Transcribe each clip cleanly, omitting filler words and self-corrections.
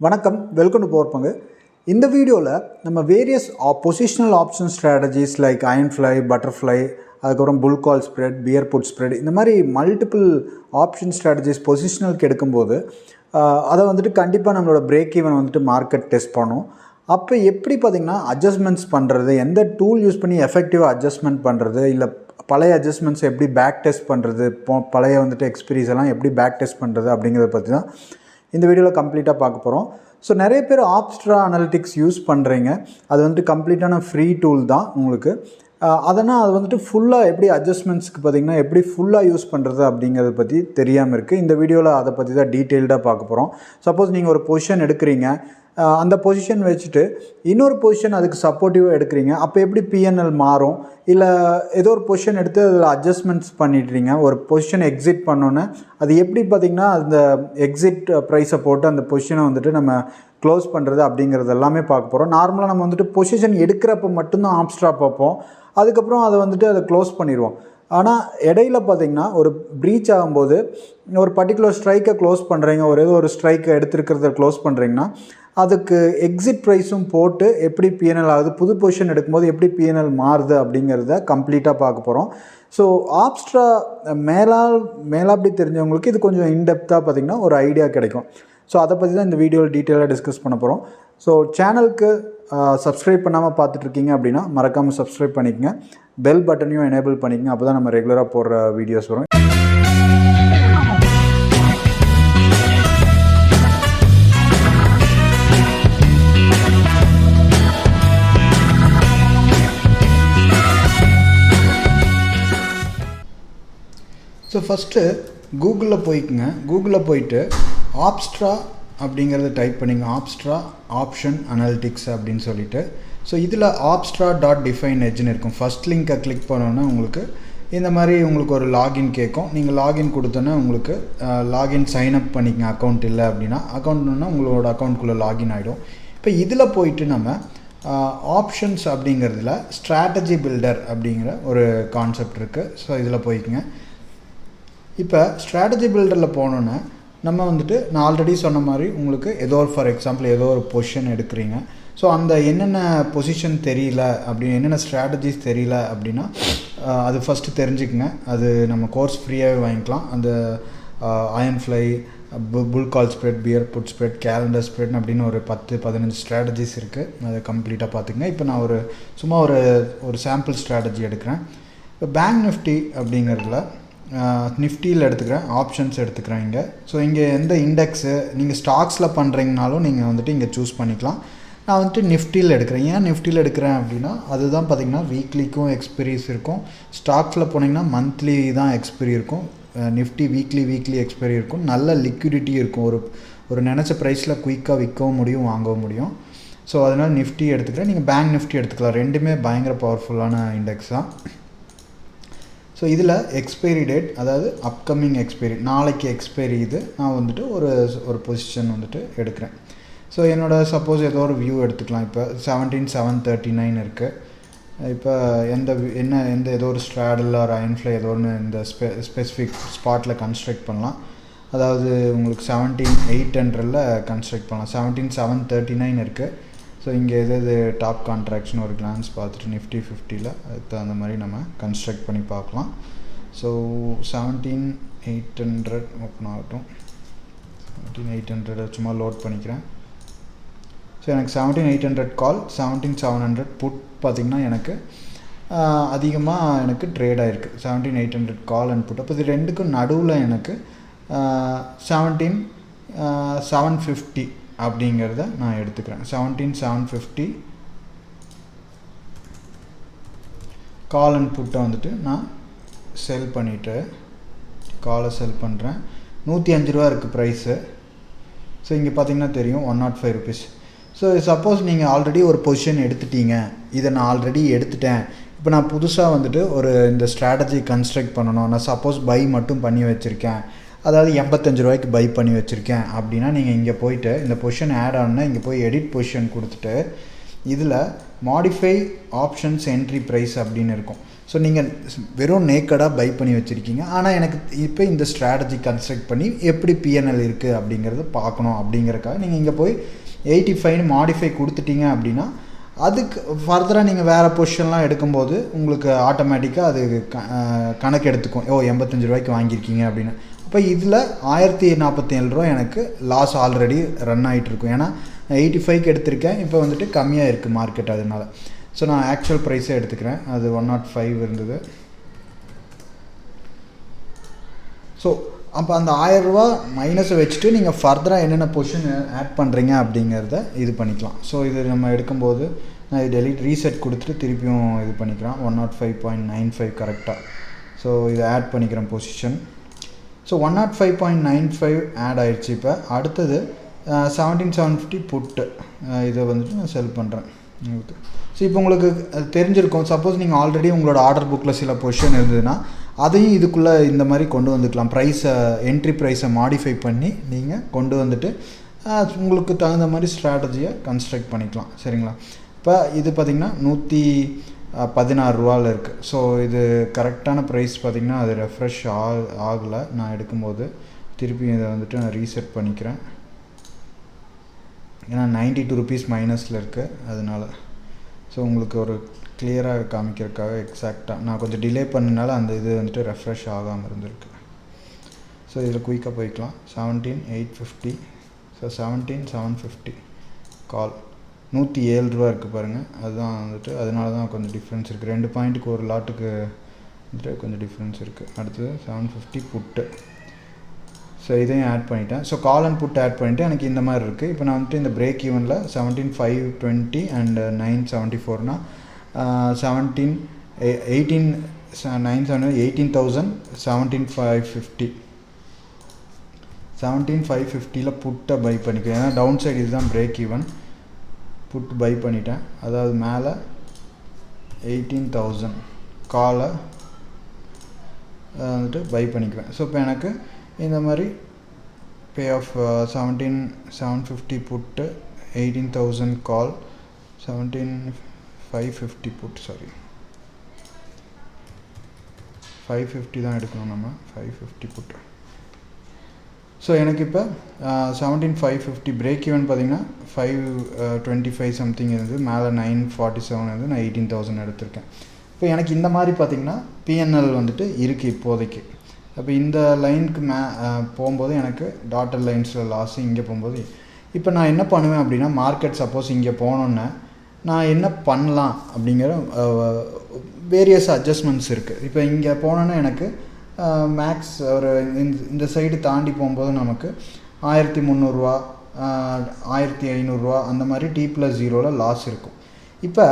வணக்கம், welcome to போர்ப்பங்க. இந்த வீடியோவில் நம்ம various positional option strategies like iron fly, butterfly, அதுக்கப்புறம் bull call spread, bear put spread, இந்த மாதிரி மல்டிபிள் ஆப்ஷன் ஸ்ட்ராட்டஜிஸ் பொசிஷனலுக்கு எடுக்கும்போது அதை வந்துட்டு கண்டிப்பாக நம்மளோட பிரேக் ஈவன் வந்துட்டு மார்க்கெட் டெஸ்ட் பண்ணும். அப்போ எப்படி பார்த்திங்கன்னா அட்ஜஸ்ட்மெண்ட்ஸ் பண்ணுறது, எந்த டூல் யூஸ் பண்ணி எஃபெக்டிவாக அட்ஜஸ்ட்மெண்ட் பண்ணுறது, இல்லை பழைய அட்ஜஸ்ட்மெண்ட்ஸ் எப்படி பேக் டெஸ்ட் பண்ணுறது, பழைய வந்துட்டு எக்ஸ்பீரியன்ஸ் எல்லாம் எப்படி பேக் டெஸ்ட் பண்ணுறது அப்படிங்கிறத பற்றி தான் இந்த வீடியோவில் கம்ப்ளீட்டாக பார்க்க போகிறோம். ஸோ நிறைய பேர் ஆப்ஸ்ட்ரா அனலிட்டிக்ஸ் யூஸ் பண்ணுறீங்க. அது வந்துட்டு கம்ப்ளீட்டான ஃப்ரீ டூல் தான் உங்களுக்கு. அதனால் அது வந்துட்டு ஃபுல்லாக எப்படி அட்ஜஸ்ட்மெண்ட்ஸ்க்கு பார்த்திங்கன்னா எப்படி ஃபுல்லாக யூஸ் பண்ணுறது அப்படிங்கிறத பற்றி தெரியாமல் இருக்குது. இந்த வீடியோவில் அதை பற்றி தான் டீட்டெயில்டாக பார்க்க போகிறோம். சப்போஸ் நீங்கள் ஒரு பொசிஷன் எடுக்கிறீங்க, அந்த பொசிஷன் வச்சுட்டு இன்னொரு பொசிஷன் அதுக்கு சப்போர்ட்டிவாக எடுக்கிறீங்க, அப்போ எப்படி பிஎன்எல் மாறும், இல்லை ஏதோ ஒரு பொசிஷன் எடுத்து அதில் அட்ஜஸ்ட்மெண்ட்ஸ் பண்ணிட்டுறீங்க, ஒரு பொசிஷன் எக்ஸிட் பண்ணோன்னே அது எப்படி பார்த்திங்கன்னா அந்த எக்ஸிட் ப்ரைஸை போட்டு அந்த பொசிஷனை வந்துட்டு நம்ம க்ளோஸ் பண்ணுறது அப்படிங்கிறது எல்லாமே பார்க்க போகிறோம். நார்மலாக நம்ம வந்துட்டு பொசிஷன் எடுக்கிறப்ப மட்டும்தான் ஆப்ஸ்ட்ரா பார்ப்போம், அதுக்கப்புறம் அதை வந்துட்டு அதை க்ளோஸ் பண்ணிடுவோம். ஆனால் இடையில பார்த்திங்கன்னா ஒரு ப்ரீச் ஆகும்போது ஒரு பர்டிகுலர் ஸ்ட்ரைக்கை க்ளோஸ் பண்ணுறீங்க, ஏதோ ஒரு ஸ்ட்ரைக்கை எடுத்துருக்கிறத க்ளோஸ் பண்ணுறீங்கன்னா அதுக்கு எக்ஸிட் ப்ரைஸும் போட்டு எப்படி பிஎன்எல் ஆகுது, புது பொசிஷன் எடுக்கும்போது எப்படி பிஎன்எல் மாறுது அப்படிங்கிறத கம்ப்ளீட்டாக பார்க்க போகிறோம். ஸோ ஆப்ஸ்ட்ரா மேலாப்படி தெரிஞ்சவங்களுக்கு இது கொஞ்சம் இன்டெப்த்தாக பார்த்திங்கன்னா ஒரு ஐடியா கிடைக்கும். ஸோ அதை பற்றி தான் இந்த வீடியோவில் டீட்டெயிலாக டிஸ்கஸ் பண்ண போகிறோம். ஸோ சேனலுக்கு சப்ஸ்கிரைப் பண்ணாமல் பார்த்துட்ருக்கீங்க அப்படின்னா மறக்காமல் சப்ஸ்கிரைப் பண்ணிக்கங்க, பெல் பட்டனையும் எனேபிள் பண்ணிக்கங்க, அப்போ தான் நம்ம ரெகுலராக போடுற வீடியோஸ் வரும். ஸோ ஃபஸ்ட்டு கூகுளில் போய்க்குங்க. கூகுளில் போயிட்டு ஆப்ஸ்ட்ரா அப்படிங்கிறத டைப் பண்ணிங்க, ஆப்ஸ்ட்ரா ஆப்ஷன் அனாலிட்டிக்ஸ் அப்படின்னு சொல்லிட்டு. ஸோ இதில் ஆப்ஸ்ட்ரா.define edgeன்னு இருக்கும். ஃபஸ்ட் லிங்க்கை கிளிக் பண்ணோன்னா உங்களுக்கு இந்த மாதிரி உங்களுக்கு ஒரு லாகின் கேட்கும். நீங்கள் லாகின் கொடுத்தோன்னே உங்களுக்கு லாகின் சைன்அப் பண்ணிக்கங்க. அக்கௌண்ட் இல்லை அப்படின்னா அக்கௌண்ட்னா உங்களோட அக்கௌண்ட்குள்ளே லாகின் ஆகிடும். இப்போ இதில் போயிட்டு நம்ம ஆப்ஷன்ஸ் அப்படிங்கிறதுல ஸ்ட்ராட்டஜி பில்டர் அப்படிங்கிற ஒரு கான்செப்ட் இருக்குது. ஸோ இதில் போய்க்குங்க. இப்போ ஸ்ட்ராட்டஜி பில்டரில் போனோன்னே நம்ம வந்துட்டு நான் ஆல்ரெடி சொன்ன மாதிரி உங்களுக்கு ஏதோ ஒரு ஃபார் எக்ஸாம்பிள் ஏதோ ஒரு பொசிஷன் எடுக்கிறீங்க. ஸோ அந்த என்னென்ன பொசிஷன் தெரியல அப்படின்னு, என்னென்ன ஸ்ட்ராட்டஜிஸ் தெரியல அப்படின்னா அது ஃபஸ்ட்டு தெரிஞ்சுக்குங்க. அது நம்ம கோர்ஸ் ஃப்ரீயாகவே வாங்கிக்கலாம். அந்த iron fly, bull call spread, bear put spread, calendar spread அப்படின்னு ஒரு 10-15 ஸ்ட்ராட்டஜிஸ் இருக்குது. அதை கம்ப்ளீட்டாக பார்த்துக்குங்க. இப்போ நான் சும்மா ஒரு சாம்பிள் ஸ்ட்ராட்டஜி எடுக்கிறேன். இப்போ பேங்க் நிஃப்டி அப்படிங்கிறதுல நிஃப்டியில் எடுத்துக்கிறேன், ஆப்ஷன்ஸ் எடுத்துக்கிறேன் இங்கே. ஸோ இங்கே எந்த இண்டெக்ஸு நீங்கள் ஸ்டாக்ஸில் பண்ணுறீங்கனாலும் நீங்கள் வந்துட்டு இங்கே சூஸ் பண்ணிக்கலாம். நான் வந்துட்டு நிஃப்டியில் எடுக்கிறேன். ஏன் நிஃப்டியில் எடுக்கிறேன் அப்படின்னா அதுதான் பார்த்திங்கன்னா வீக்லிக்கும் எக்ஸ்பீரிஸ் இருக்கும். ஸ்டாக்ஸில் போனீங்கன்னா மந்த்லி தான் எக்ஸ்பீரி இருக்கும். நிஃப்டி வீக்லி எக்ஸ்பைரி இருக்கும். நல்ல லிக்விடிட்டி இருக்கும். ஒரு நினச்ச ப்ரைஸில் குயிக்காக விற்கவும் முடியும், வாங்கவும் முடியும். ஸோ அதனால் நிஃப்டி எடுத்துக்கிறேன். நீங்கள் பேங்க் நிஃப்டி எடுத்துக்கலாம். ரெண்டுமே பயங்கர பவர்ஃபுல்லான இண்டெக்ஸ் தான். ஸோ இதில் எக்ஸ்பைரி டேட், அதாவது அப்கமிங் எக்ஸ்பைரி, நாளைக்கு எக்ஸ்பைரி இது நான் வந்துட்டு ஒரு பொசிஷன் வந்துட்டு எடுக்கிறேன். ஸோ என்னோடய சப்போஸ் ஏதோ ஒரு வியூ எடுத்துக்கலாம். இப்போ 17,739 இருக்குது. இப்போ எந்த ஏதோ ஒரு ஸ்ட்ராடல் ஒரு அயன்ஃப்ளை ஏதோ ஒன்று இந்த ஸ்பெசிஃபிக் ஸ்பாட்டில் கன்ஸ்ட்ரக்ட் பண்ணலாம். அதாவது உங்களுக்கு 17,800 கன்ஸ்ட்ரக்ட் பண்ணலாம். 17,739 இருக்குது. ஸோ இங்கே எது டாப் கான்ட்ராக்ஷன் ஒரு கிளான்ஸ் பார்த்துட்டு நிஃப்டி 50ல் அதுக்கு தகுந்த மாதிரி நம்ம கன்ஸ்ட்ரக்ட் பண்ணி பார்க்கலாம். ஸோ 17,800 ஓப்பன் ஆகட்டும். 17,800 சும்மா லோட் பண்ணிக்கிறேன். ஸோ எனக்கு 17,800 கால், 17,700 புட் பார்த்திங்கன்னா எனக்கு அதிகமாக எனக்கு ட்ரேட் ஆகிருக்கு. 17,800 கால் அண்ட் புட். அப்போ இது ரெண்டுக்கும் நடுவில் எனக்கு 17,750 அப்படிங்கிறத நான் எடுத்துக்கிறேன். 17,750 கால் அண்ட் புட்டை வந்துட்டு நான் செல் பண்ணிவிட்டு காலை செல் பண்ணுறேன். 105 ரூபா இருக்குது ப்ரைஸு. ஸோ இங்கே பார்த்திங்கன்னா தெரியும் 105 ருபீஸ். ஸோ சப்போஸ் நீங்கள் ஆல்ரெடி ஒரு பொசிஷன் எடுத்துட்டீங்க, இதை நான் ஆல்ரெடி எடுத்துட்டேன், இப்போ நான் புதுசாக வந்துட்டு இந்த ஸ்ட்ராட்டஜி கன்ஸ்ட்ரக்ட் பண்ணணும், நான் சப்போஸ் பை மட்டும் பண்ணி வச்சுருக்கேன், அதாவது 85 ரூபாய்க்கு பை பண்ணி வச்சுருக்கேன் அப்படின்னா நீங்கள் இங்கே போய்ட்டு இந்த பொசிஷன் ஆட் ஆனா இங்கே போய் எடிட் பொசிஷன் கொடுத்துட்டு இதில் மாடிஃபை ஆப்ஷன்ஸ் என்ட்ரி ப்ரைஸ் அப்படின்னு இருக்கும். ஸோ நீங்கள் வெறும் நேக்கடாக பை பண்ணி வச்சுருக்கீங்க. ஆனால் எனக்கு இப்போ இந்த ஸ்ட்ராட்டஜி கன்ஸ்ட்ரக்ட் பண்ணி எப்படி பிஎன்எல் இருக்குது அப்படிங்கிறத பார்க்கணும் அப்படிங்கிறக்காக நீங்கள் இங்கே போய் 85 மாடிஃபை கொடுத்துட்டீங்க அப்படின்னா அதுக்கு ஃபர்தராக நீங்கள் வேறு பொசிஷன்லாம் எடுக்கும்போது உங்களுக்கு ஆட்டோமேட்டிக்காக அது கணக்கு எடுத்துக்கும். 85 ரூபாய்க்கு வாங்கியிருக்கீங்க அப்படின்னு. அப்போ இதில் 1047 ரூபா எனக்கு லாஸ் ஆல்ரெடி ரன் ஆகிட்டுருக்கும். ஏன்னா நான் 85க்கு எடுத்திருக்கேன். இப்போ வந்துட்டு கம்மியாக இருக்குது மார்க்கெட், அதனால். ஸோ நான் ஆக்சுவல் ப்ரைஸே எடுத்துக்கிறேன். அது 105 இருந்தது. ஸோ அப்போ அந்த 1000 ரூபா மைனஸை வச்சுட்டு நீங்கள் ஃபர்தராக என்னென்ன பொசிஷன் ஆட் பண்ணுறீங்க அப்படிங்கிறத இது பண்ணிக்கலாம். ஸோ இது நம்ம எடுக்கும்போது நான் இது ரீசெட் கொடுத்துட்டு திருப்பியும் இது பண்ணிக்கிறேன். 105.95 கரெக்டாக. ஸோ இதை ஆட் பண்ணிக்கிறேன் பொசிஷன். ஸோ 105.95 ஆட் ஆகிடுச்சு. இப்போ அடுத்தது 17750 புட்டு, இதை வந்துட்டு நான் செல் பண்ணுறேன். ஸோ இப்போ உங்களுக்கு தெரிஞ்சிருக்கும். சப்போஸ் நீங்கள் ஆல்ரெடி உங்களோட ஆர்டர் புக்கில் சில பொசிஷன் இருந்ததுன்னா அதையும் இதுக்குள்ளே இந்த மாதிரி கொண்டு வந்துக்கலாம். ப்ரைஸை, என்ட்ரி ப்ரைஸை மாடிஃபை பண்ணி நீங்கள் கொண்டு வந்துட்டு உங்களுக்கு தகுந்த மாதிரி ஸ்ட்ராட்டஜியை கன்ஸ்ட்ரக்ட் பண்ணிக்கலாம். சரிங்களா? இப்போ இது பார்த்திங்கன்னா 116 ரூபாவில் இருக்குது. ஸோ இது கரெக்டான ப்ரைஸ் பார்த்திங்கன்னா அது ரெஃப்ரெஷ் ஆகலை. நான் எடுக்கும்போது திருப்பி இதை வந்துட்டு நான் ரீசெட் பண்ணிக்கிறேன். ஏன்னா 92 ருபீஸ் மைனஸில் இருக்குது, அதனால். ஸோ உங்களுக்கு ஒரு கிளியராக காமிக்கிறதுக்காக எக்ஸாக்டாக நான் கொஞ்சம் டிலே பண்ணனால அந்த இது வந்துட்டு ரெஃப்ரெஷ் ஆகாமல் இருந்திருக்கு. ஸோ இதில் குயிக்காக போய்க்கலாம். 17850. ஸோ 17750 கால் 107 ரூபா இருக்குது பாருங்கள். அதுதான் வந்துட்டு அதனால தான் கொஞ்சம் டிஃப்ரென்ஸ் இருக்குது. 2 பாயிண்ட்டுக்கு ஒரு லாட்டுக்கு வந்துட்டு கொஞ்சம் டிஃப்ரென்ஸ் இருக்குது. அடுத்தது 750 புட்டு. ஸோ இதையும் ஆட் பண்ணிட்டேன். So call and put add பண்ணிவிட்டு எனக்கு இந்த மாதிரி இருக்குது. இப்போ நான் வந்துட்டு இந்த பிரேக் ஈவனில் 17520 அண்ட் 974னா 17550 17550 புட்டை பை பண்ணிக்கிறேன். ஏன்னா டவுன் சைடு இதுதான் பிரேக் ஈவன். புட் பை பண்ணிட்டேன். அதாவது மேலே 18000 காலை வந்துட்டு பை பண்ணிக்குவேன். ஸோ இப்போ எனக்கு இந்த மாதிரி pay off 17750 put, 18000 call, 17550 put, sorry 550 தான் எடுக்கணும் நம்ம, 550 புட்டு. ஸோ எனக்கு இப்போ 17550 பிரேக் ஈவன் பார்த்திங்கன்னா 525 சம்திங் இருந்தது. மேலே 947 இருந்து நான் 18000 எடுத்திருக்கேன். இப்போ எனக்கு இந்த மாதிரி பார்த்திங்கன்னா பிஎன்எல் வந்துட்டு இருக்குது இப்போதைக்கு. அப்போ இந்த லைனுக்கு போகும்போது எனக்கு டாட்டர் லைன்ஸில் லாஸு, இங்கே போகும்போது இப்போ நான் என்ன பண்ணுவேன் அப்படின்னா, மார்க்கெட் சப்போஸ் இங்கே போனோன்னே நான் என்ன பண்ணலாம் அப்படிங்கிற வேரியஸ் அட்ஜஸ்ட்மெண்ட்ஸ் இருக்குது. இப்போ இங்கே போனோன்னே எனக்கு மேக்ஸ் ஒரு இந்த சைடு தாண்டி போகும்போது நமக்கு 1300 ரூபா, 1500 ரூபா அந்த மாதிரி T+0 லாஸ் இருக்கும். இப்போ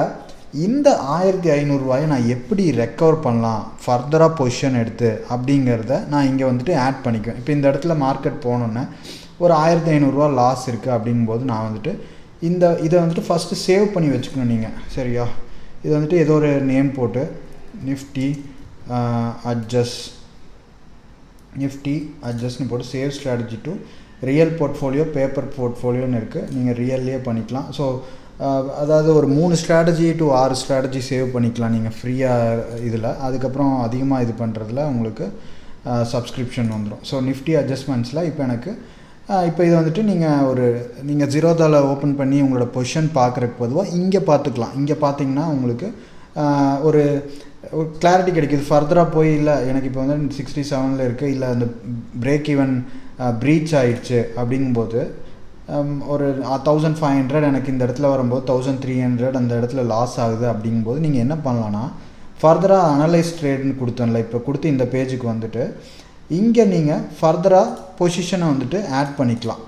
இந்த 1500 ரூபாயை நான் எப்படி ரெக்கவர் பண்ணலாம் ஃபர்தராக பொசிஷன் எடுத்து அப்படிங்கிறத நான் இங்கே வந்துட்டு ஆட் பண்ணிக்குவேன். இப்போ இந்த இடத்துல மார்க்கெட் போனோன்னே ஒரு 1500 ரூபா லாஸ் இருக்குது அப்படிங்கும்போது நான் வந்துட்டு இதை வந்துட்டு ஃபஸ்ட்டு சேவ் பண்ணி வச்சுக்கணும் நீங்கள். சரியா? இது வந்துட்டு ஏதோ ஒரு நேம் போட்டு நிஃப்டி அட்ஜஸ்ட்னு போட்டு save strategy to real portfolio paper போர்ட்ஃபோலியோன்னு இருக்குது. நீங்கள் ரியல்லையே பண்ணிக்கலாம். ஸோ அதாவது ஒரு 3 ஸ்ட்ராட்டஜி டு 6 ஸ்ட்ராட்டஜி சேவ் பண்ணிக்கலாம் நீங்கள் ஃப்ரீயாக இதில். அதுக்கப்புறம் அதிகமாக இது பண்ணுறதுல உங்களுக்கு சப்ஸ்கிரிப்ஷன் வந்துடும். ஸோ நிஃப்டி அட்ஜஸ்ட்மெண்ட்ஸில் இப்போ எனக்கு இப்போ இது வந்துட்டு நீங்கள் ஜீரோதாவில் ஓப்பன் பண்ணி உங்களோட பொசிஷன் பார்க்குறதுக்கு பொதுவாக இங்கே பார்த்துக்கலாம். இங்கே பார்த்தீங்கன்னா உங்களுக்கு ஒரு கிளாரிட்டி கிடைக்கிது. ஃபர்தராக போய் இல்லை எனக்கு இப்போ வந்து 67 இருக்குது, இல்லை அந்த பிரேக் ஈவன் ப்ரீச் ஆகிடுச்சு அப்படிங்கும்போது ஒரு 1500 எனக்கு இந்த இடத்துல வரும்போது 1300 அந்த இடத்துல லாஸ் ஆகுது அப்படிங்கும்போது நீங்கள் என்ன பண்ணலான்னா, ஃபர்தராக அனலைஸ் ட்ரேட்னு கொடுத்தோம்ல, இப்போ கொடுத்து இந்த பேஜுக்கு வந்துட்டு இங்கே நீங்கள் ஃபர்தராக பொசிஷனை வந்துட்டு ஆட் பண்ணிக்கலாம்.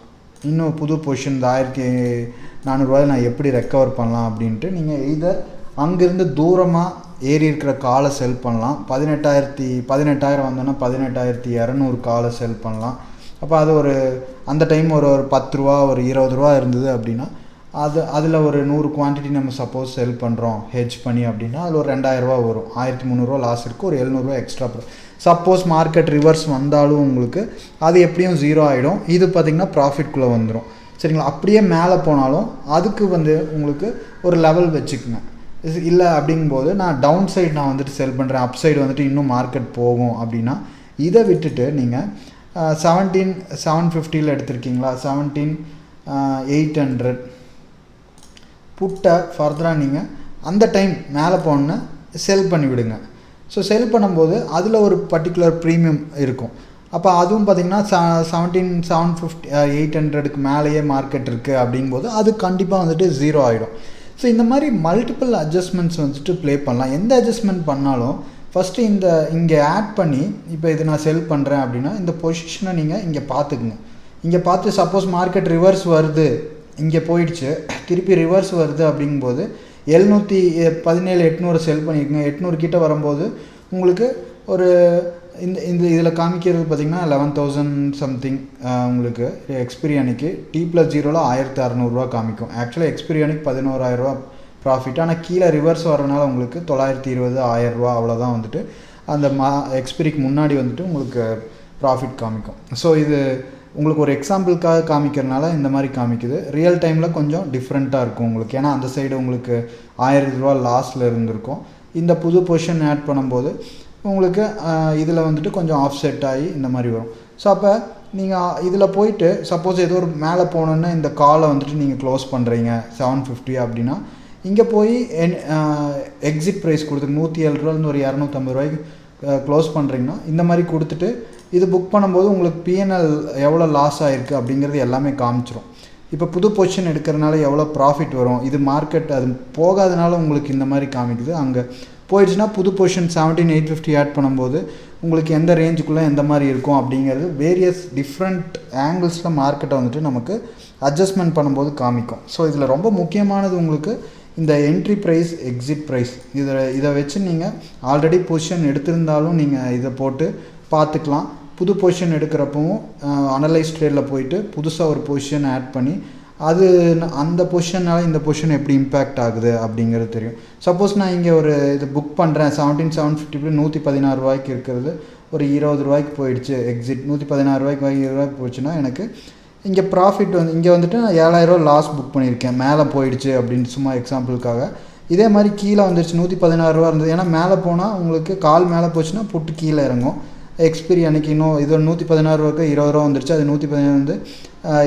இன்னும் புது பொசிஷன் இந்த 1400 ரூபாய் நான் எப்படி ரெக்கவர் பண்ணலாம் அப்படின்ட்டு நீங்கள் எய்தர் அங்கேருந்து தூரமாக ஏறி இருக்கிற காலை செல் பண்ணலாம். 18,000 வந்தோன்னா 18,200 காலை செல் பண்ணலாம். அப்போ அது ஒரு அந்த டைம் ஒரு 10 ரூபா ஒரு 20 ரூபா இருந்தது அப்படின்னா அதில் ஒரு 100 குவான்டிட்டி நம்ம சப்போஸ் செல் பண்ணுறோம் ஹெட்ஜ் பண்ணி அப்படின்னா அதில் ஒரு 2000 ரூபா வரும். 1300 ரூபா லாஸ் இருக்குது, ஒரு 700 ரூபா எக்ஸ்ட்ரா. சப்போஸ் மார்க்கெட் ரிவர்ஸ் வந்தாலும் உங்களுக்கு அது எப்படியும் 0 ஆகிடும். இது பார்த்திங்கன்னா ப்ராஃபிட்குள்ளே வந்துடும். சரிங்களா? அப்படியே மேலே போனாலும் அதுக்கு வந்து உங்களுக்கு ஒரு லெவல் வச்சுக்குங்க. இல்லை அப்படிங்கும்போது நான் டவுன் சைடு நான் வந்துட்டு செல் பண்ணுறேன், அப் சைடு வந்துட்டு இன்னும் மார்க்கெட் போகும் அப்படின்னா இதை விட்டுட்டு நீங்கள் 17,750 எடுத்திருக்கீங்களா, 17,800 புட்டை ஃபர்தராக நீங்கள் அந்த டைம் மேலே போன செல் பண்ணி விடுங்க. ஸோ செல் பண்ணும்போது அதில் ஒரு பர்டிகுலர் ப்ரீமியம் இருக்கும். அப்போ அதுவும் பார்த்திங்கன்னா 17,750 மேலேயே மார்க்கெட் இருக்குது அப்படிங்கும்போது அது கண்டிப்பாக வந்துட்டு 0 ஆகிடும். ஸோ இந்த மாதிரி மல்டிபிள் அட்ஜஸ்ட்மெண்ட்ஸ் வந்துட்டு ப்ளே பண்ணலாம். எந்த அட்ஜஸ்ட்மெண்ட் பண்ணாலும் ஃபஸ்ட்டு இங்கே ஆட் பண்ணி, இப்போ இது நான் செல் பண்ணுறேன் அப்படின்னா இந்த பொசிஷனை நீங்கள் இங்கே பார்த்துக்குங்க. இங்கே பார்த்து சப்போஸ் மார்க்கெட் ரிவர்ஸ் வருது, இங்கே போயிடுச்சு, திருப்பி ரிவர்ஸ் வருது அப்படிங்கும்போது 717,800 செல் பண்ணியிருக்குங்க. 800 கிட்ட வரும்போது உங்களுக்கு ஒரு இந்த இதில் காமிக்கிறது பார்த்திங்கன்னா 11,000 சம்திங் உங்களுக்கு எக்ஸ்பிரி அன்னைக்கு T+0 1600 காமிக்கும். ஆக்சுவலாக எக்ஸ்பிரி அன்னைக்கு 11,000 ப்ராஃபிட். ஆனால் கீழே ரிவர்ஸ் வரனால உங்களுக்கு 920 1000 அவ்வளோதான் வந்துட்டு அந்த எக்ஸ்பிரிக்கு முன்னாடி வந்துட்டு உங்களுக்கு ப்ராஃபிட் காமிக்கும். ஸோ இது உங்களுக்கு ஒரு எக்ஸாம்பிளுக்காக காமிக்கிறனால இந்த மாதிரி காமிக்குது. ரியல் டைமில் கொஞ்சம் டிஃப்ரெண்ட்டாக இருக்கும் உங்களுக்கு. ஏன்னா அந்த சைடு உங்களுக்கு 1000 ரூபா லாஸில் இருந்திருக்கும். இந்த புது பொசிஷன் ஆட் பண்ணும்போது உங்களுக்கு இதில் வந்துட்டு கொஞ்சம் ஆஃப் செட் ஆகி இந்த மாதிரி வரும். ஸோ அப்போ நீங்கள் இதில் போயிட்டு சப்போஸ் ஏதோ ஒரு மேலே போனோன்னா இந்த காலை வந்துட்டு நீங்கள் க்ளோஸ் பண்ணுறீங்க 750 அப்படின்னா இங்கே போய் எக்ஸிட் ப்ரைஸ் கொடுத்துட்டு 107 ரூபாயிலேருந்து ஒரு 250 ரூபாய்க்கு க்ளோஸ் பண்ணுறீங்கன்னா இந்த மாதிரி கொடுத்துட்டு இது புக் பண்ணும்போது உங்களுக்கு பிஎன்எல் எவ்வளோ லாஸ் ஆகிருக்கு அப்படிங்கிறது எல்லாமே காமிச்சிரும். இப்போ புது பொசிஷன் எடுக்கிறதுனால எவ்வளோ ப்ராஃபிட் வரும், இது மார்க்கெட் அது போகாதனால உங்களுக்கு இந்த மாதிரி காமிக்குது. அங்கே போயிடுச்சுன்னா புது பொசிஷன் 17,850 ஆட் பண்ணும்போது உங்களுக்கு எந்த ரேஞ்சுக்குள்ளே எந்த மாதிரி இருக்கும் அப்படிங்கிறது வேரியஸ் டிஃப்ரெண்ட் ஆங்கிள்ஸில் மார்க்கெட்டை வந்துட்டு நமக்கு அட்ஜஸ்ட்மெண்ட் பண்ணும்போது காமிக்கும். ஸோ இதில் ரொம்ப முக்கியமானது உங்களுக்கு இந்த என்ட்ரி ப்ரைஸ், எக்ஸிட் ப்ரைஸ், இதை வச்சு நீங்கள் ஆல்ரெடி பொசிஷன் எடுத்திருந்தாலும் நீங்கள் இதை போட்டு பார்த்துக்கலாம். புது பொசிஷன் எடுக்கிறப்பவும் அனலைஸ் ட்ரேடில் போயிட்டு புதுசாக ஒரு பொசிஷன் ஆட் பண்ணி அது அந்த பொசிஷனால் இந்த பொசிஷன் எப்படி இம்பேக்ட் ஆகுது அப்படிங்கிறது தெரியும். சப்போஸ் நான் இங்கே ஒரு இது புக் பண்ணுறேன் 17,750 116 ரூபாய்க்கு இருக்கிறது ஒரு 20 ரூபாய்க்கு போயிடுச்சு, எக்ஸிட் 116 ரூபாய்க்கு 20 ரூபாய்க்கு போயிடுச்சுன்னா எனக்கு இங்கே ப்ராஃபிட் வந்து இங்கே வந்துட்டு நான் 7,000 ரூபா லாஸ் புக் பண்ணியிருக்கேன் மேலே போயிடுச்சு அப்படின்னு சும்மா எக்ஸாம்பிளுக்காக. இதே மாதிரி கீழே வந்துடுச்சு 116 ரூபா இருந்தது. ஏன்னா மேலே போனால் உங்களுக்கு கால் மேலே போச்சுன்னா புட்டு கீழே இறங்கும். எக்ஸ்பிரி அன்றைக்கி இன்னும் இது 116 ரூபாய்க்கு 20 ரூபா வந்துருச்சு, அது 116 வந்து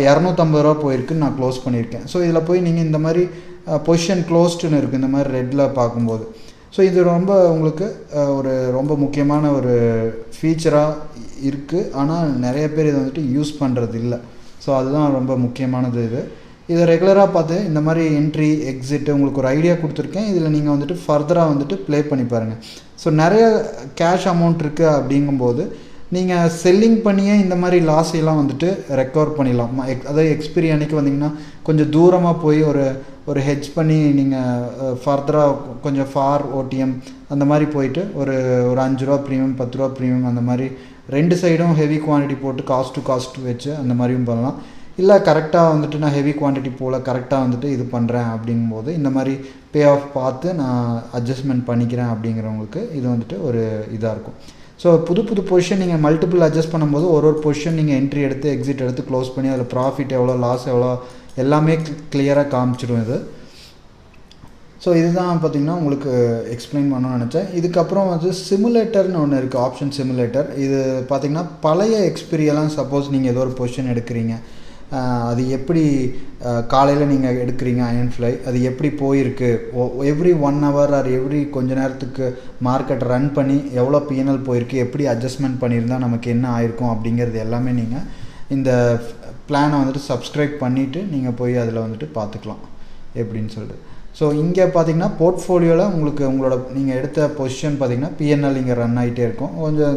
250 ரூபா போயிருக்குன்னு நான் க்ளோஸ் பண்ணியிருக்கேன். ஸோ இதில் போய் நீங்கள் இந்த மாதிரி பொசிஷன் க்ளோஸ்டுன்னு இருக்குது இந்த மாதிரி ரெட்டில் பார்க்கும்போது. ஸோ இது ரொம்ப உங்களுக்கு ஒரு ரொம்ப முக்கியமான ஒரு ஃபீச்சராக இருக்குது. ஆனால் நிறைய பேர் இதை வந்துட்டு யூஸ் பண்ணுறது இல்லை. ஸோ அதுதான் ரொம்ப முக்கியமானது. இதை ரெகுலராக பார்த்து இந்த மாதிரி என்ட்ரி எக்ஸிட்டு உங்களுக்கு ஒரு ஐடியா கொடுத்துருக்கேன். இதில் நீங்கள் வந்துட்டு ஃபர்தராக வந்துட்டு ப்ளே பண்ணி பாருங்கள். ஸோ நிறைய கேஷ் அமௌண்ட் இருக்குது அப்படிங்கும்போது நீங்கள் செல்லிங் பண்ணியே இந்த மாதிரி லாஸையெல்லாம் வந்துட்டு ரெக்கவர் பண்ணிடலாம். அதாவது எக்ஸ்பிரி அன்றைக்கி வந்தீங்கன்னா கொஞ்சம் தூரமாக போய் ஒரு ஹெட்ஜ் பண்ணி நீங்கள் ஃபர்தராக கொஞ்சம் ஃபார் ஓடிஎம் அந்த மாதிரி போயிட்டு ஒரு 5 ரூபா ப்ரீமியம் 10 ரூபா ப்ரீமியம் அந்த மாதிரி 2 சைடும் ஹெவி குவான்டிட்டி போட்டு காஸ்ட் டு காஸ்ட் வச்சு அந்த மாதிரியும் பண்ணலாம். இல்லை கரெக்டாக வந்துட்டு நான் ஹெவி குவான்டிட்டி போல் கரெக்டாக வந்துட்டு இது பண்ணுறேன் அப்படிங்கும்போது இந்த மாதிரி பே ஆஃப் பார்த்து நான் அட்ஜஸ்ட்மெண்ட் பண்ணிக்கிறேன் அப்படிங்கிறவங்களுக்கு இது வந்துட்டு ஒரு இதாக இருக்கும். ஸோ புது பொசிஷன் நீங்கள் மல்டிபிள் அட்ஜஸ்ட் பண்ணும்போது ஒரு பொசிஷன் நீங்கள் என்ட்ரி எடுத்து எக்ஸிட் எடுத்து க்ளோஸ் பண்ணி அதில் ப்ராஃபிட் எவ்வளோ லாஸ் எவ்வளோ எல்லாமே கிளியராக காமிச்சிடும் இது. ஸோ இதுதான் பார்த்திங்கன்னா உங்களுக்கு எக்ஸ்பிளைன் பண்ணணும்னு நினச்சேன். இதுக்கப்புறம் வந்து சிமுலேட்டர்னு ஒன்று இருக்குது, ஆப்ஷன் சிமுலேட்டர். இது பார்த்திங்கன்னா பழைய எக்ஸ்பீரியெல்லாம் சப்போஸ் நீங்கள் ஏதோ ஒரு பொசிஷன் எடுக்கிறீங்க, அது எப்படி காலையில் நீங்கள் எடுக்கிறீங்க அயன் ஃப்ளை, அது எப்படி போயிருக்கு, எவ்ரி 1 hour ஆர் எவ்ரி கொஞ்ச நேரத்துக்கு மார்க்கெட் ரன் பண்ணி எவ்வளோ பிஎன்எல் போயிருக்கு, எப்படி அட்ஜஸ்ட்மெண்ட் பண்ணியிருந்தால் நமக்கு என்ன ஆயிருக்கும் அப்படிங்கிறது எல்லாமே நீங்கள் இந்த பிளானை வந்துட்டு சப்ஸ்கிரைப் பண்ணிவிட்டு நீங்கள் போய் அதில் வந்துட்டு பார்த்துக்கலாம் எப்படின்னு சொல்லிட்டு. ஸோ இங்கே பார்த்தீங்கன்னா போர்ட்ஃபோலியோவில் உங்களுக்கு உங்களோட நீங்கள் எடுத்த பொசிஷன் பார்த்திங்கன்னா பிஎன்எல் இங்கே ரன் ஆகிட்டே இருக்கும். கொஞ்சம்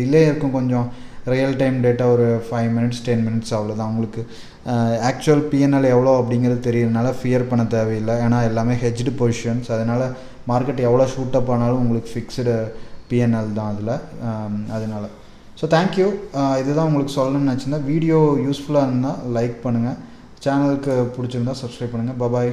டிலே இருக்கும், கொஞ்சம் ரியல் டைம் டேட்டா ஒரு 5 minutes 10 minutes அவ்வளோதான். உங்களுக்கு ஆக்சுவல் பிஎன்எல் எவ்வளோ அப்படிங்கிறது தெரியறதுனால ஃபியர் பண்ண தேவையில்லை. ஏன்னா எல்லாமே ஹெட்ஜ்டு பொசிஷன்ஸ், அதனால் மார்க்கெட் எவ்வளோ ஷூட்டப் ஆனாலும் உங்களுக்கு ஃபிக்ஸ்டு பிஎன்எல் தான் அதில். அதனால் ஸோ தேங்க்யூ. இதுதான் உங்களுக்கு சொல்லணும்னு நினச்சிருந்தேன். வீடியோ யூஸ்ஃபுல்லாக இருந்தால் லைக் பண்ணுங்கள், சேனலுக்கு பிடிச்சிருந்தா சப்ஸ்கிரைப் பண்ணுங்கள். பாய்.